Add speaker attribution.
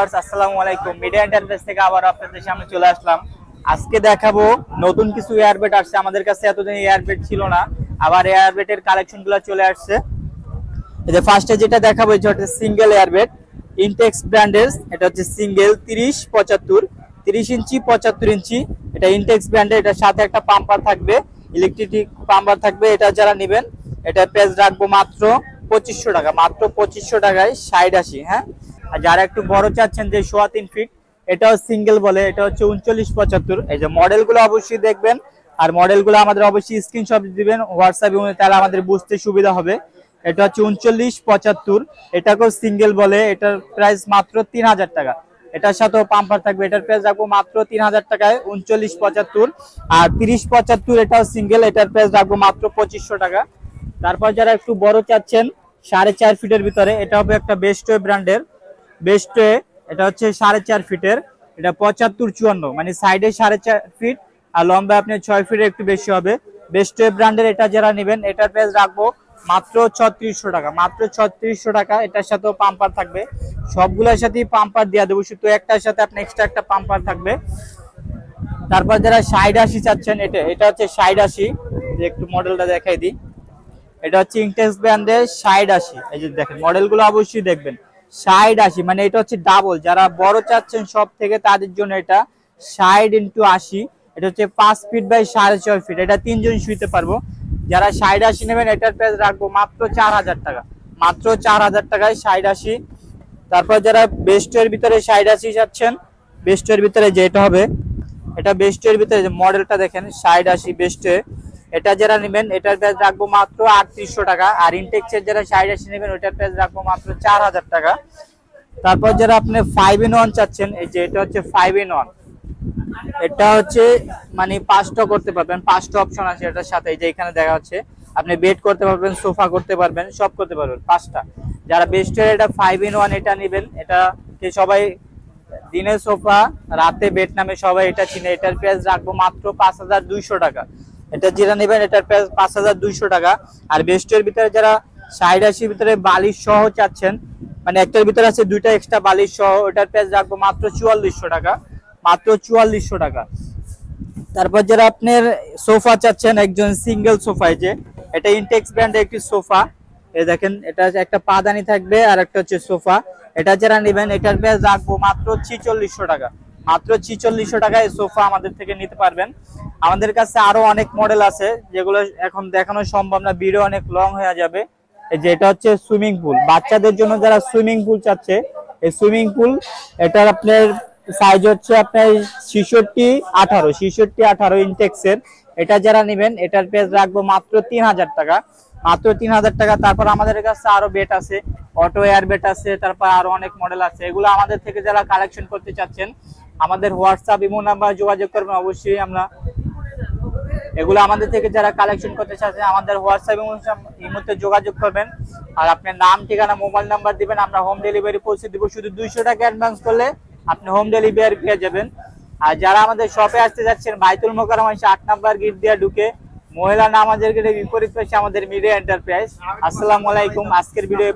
Speaker 1: আসসালামু আলাইকুম, media enterprise থেকে আবার আপনাদের সামনে চলে আসলাম। আজকে দেখাবো নতুন কিছু এয়ারবেড আসছে আমাদের কাছে। এতদিন এয়ারবেড ছিল না, আবার এয়ারবেডের কালেকশন গুলো চলে আসছে। এই যে ফার্স্টে যেটা দেখাবো এটা হচ্ছে সিঙ্গেল এয়ারবেড, ইনটেক্স ব্র্যান্ডের। এটা হচ্ছে সিঙ্গেল 30-75 ইঞ্চি 75 ইঞ্চি। এটা ইনটেক্স ব্র্যান্ডের, এটার সাথে একটা পাম্পার থাকবে, ইলেকট্রিক পাম্পার থাকবে। এটা যারা নেবেন এটা প্রাইস রাখবো মাত্র 2500 টাকা, মাত্র 2500 টাকায় 60-80। হ্যাঁ, আর যারা একটু বড় চাচ্ছেন যে 3.25 ফিট, এটাও সিঙ্গেল বলে, এটা হচ্ছে 39-75। এই যে মডেলগুলো অবশ্যই দেখবেন, আর মডেলগুলো আমাদের অবশ্যই স্ক্রিনশট দিবেন হোয়াটসঅ্যাপে, তাহলে আমাদের বুঝতে সুবিধা হবে। এটা হচ্ছে 39-75, এটাকেও সিঙ্গেল বলে। এটার প্রাইস মাত্র 3000 টাকা, এটার সাথেও পাম্পার থাকবে। এটার প্রাইস রাখবো মাত্র 3000 টাকায় 39-75। আর 30-75 এটাও সিঙ্গেল, এটার প্রাইস রাখবো মাত্র 2500 টাকা। তারপর যারা একটু বড় চাচ্ছেন 4.5 ফিটের ভিতরে, এটা হবে একটা বেস্টওয়ে ব্র্যান্ডের বেস্টওয়ে। এটা হচ্ছে 4.5 ফিটের, এটা 75-54, মানে সাইডে 4.5 ফিট আর লম্বা আপনার 6 ফিটের একটু বেশি হবে। বেস্টওয়ে ব্র্যান্ডের এটা যারা নেবেন এটার প্রাইস রাখবো মাত্র 3600 টাকা, মাত্র 3600 টাকা। এটার সাথেও পাম্পার থাকবে, সবগুলোর সাথেই পাম্পার দিয়ে দেবো, শুধু একটার সাথে আপনার এক্সট্রা একটা পাম্পার থাকবে। তারপর যারা 60-80 চাচ্ছেন, এটা হচ্ছে 60-80, একটু মডেলটা দেখাই দিই। এটা হচ্ছে ইনটেক্স ব্র্যান্ডের 60-80। এই যে দেখেন মডেলগুলো অবশ্যই দেখবেন, 60-80 মানে এটা হচ্ছে ডাবল। যারা বড় চাচ্ছেন সব থেকে তাদের জন্য এটা 60x80। এটা হচ্ছে 5 ফিট বাই 6.5 ফিট, এটা 3 জন শুইতে পারবো। যারা 60-80 নেবেন এটার প্রাইস রাখবো মাত্র 4000 টাকা, মাত্র 4000 টাকায় 60-80। তারপর যারা বেস্টের ভিতরে 60-80 চাচ্ছেন, বেস্টের ভিতরে যে এটা হবে, এটা বেস্টের ভিতরে যে মডেলটা দেখেন 60-80 বেস্টে, এটা যারা নেবেন এটার প্রাইস রাখবো মাত্র 3800 টাকা। আর ইনটেক্সের যারা 60-80 নেবেন ওটার প্রাইস রাখবো মাত্র 4000 টাকা। তারপর যারা আপনি 5-in-1 চাচ্ছেন, এই যে এটা হচ্ছে 5-in-1, এটা হচ্ছে মানে 5টা করতে পারবেন, 5টা অপশন আছে এটার সাথে। এই যে এখানে দেখা হচ্ছে আপনি বেড করতে পারবেন, সোফা করতে পারবেন, সব করতে পারবেন 5টা। যারা বেস্টের এটা 5-in-1 এটা নেবেন, এটাকে সবাই দিনে সোফা রাতে বেড নামে সবাই এটা চিনে। এটার প্রাইস রাখবো মাত্র 5200 টাকা। এটা যেটা নেবেন এটার প্রাইস 5200 টাকা। আর বেস্টের ভিতরে যারা 60-80 ভিতরে বালিশ সহ চাচ্ছেন, মানে একটার ভিতরে আছে 2টা এক্সট্রা বালিশ সহ, ওটার প্রাইস রাখবো মাত্র 4400 টাকা, মাত্র 4400 টাকা। তারপর যারা আপনার সোফা চাচ্ছেন, একজন সিঙ্গেল সোফা, যে এটা ইনটেক্স ব্র্যান্ডের একটি সোফা। এই দেখেন এটা একটা পাদানি থাকবে আর একটা হচ্ছে সোফা। এটা যারা নেবেন এটার প্রাইস রাখবো মাত্র 4600 টাকা, মাত্র 4600 টাকায় সোফা আমাদের থেকে নিতে পারবেন। আমাদের কাছে আরো অনেক মডেল আছে যেগুলো এখন দেখানো সম্ভব না, ভিডিও অনেক লং হয়ে যাবে। এই যে এটা হচ্ছে সুইমিং পুল, বাচ্চাদের জন্য যারা সুইমিং পুল চাচ্ছে, এই সুইমিং পুল এটার আপনার সাইজ হচ্ছে আপনার 66-18 ইনটেক্সের। এটা যারা নেবেন এটার প্রাইস রাখবো মাত্র 3000 টাকা, মাত্র 3000 টাকা। তারপর আমাদের কাছে আরো বেড আছে, অটো এয়ার বেড আছে, তারপর আরো অনেক মডেল আছে। এগুলো আমাদের থেকে যারা কালেকশন করতে চাচ্ছেন আমাদের হোয়াটসঅ্যাপ ইমো নাম্বার যোগাযোগ করবেন। অবশ্যই আমরা এগুলো আমাদের থেকে যারা কালেকশন করতে চাচ্ছেন আমাদের হোয়াটসঅ্যাপ ইমোতে যোগাযোগ করবেন। আর আপনার নাম, ঠিকানা, মোবাইল নাম্বার দিবেন, আমরা হোম ডেলিভারি পৌঁছে দিব। শুধু 200 টাকা অ্যাডভান্স করলে আপনি হোম ডেলিভারি পেয়ে যাবেন। আর যারা আমাদের শপে আসতে যাচ্ছেন, বাইতুল মোকাররম 8 নাম্বার গেট দিয়ে ঢুকে মহিলা নামাজের গেটের বিপরীত পাশে আমাদের মিডিয়া এন্টারপ্রাইজ। আসসালামু আলাইকুম, আজকের ভিডিও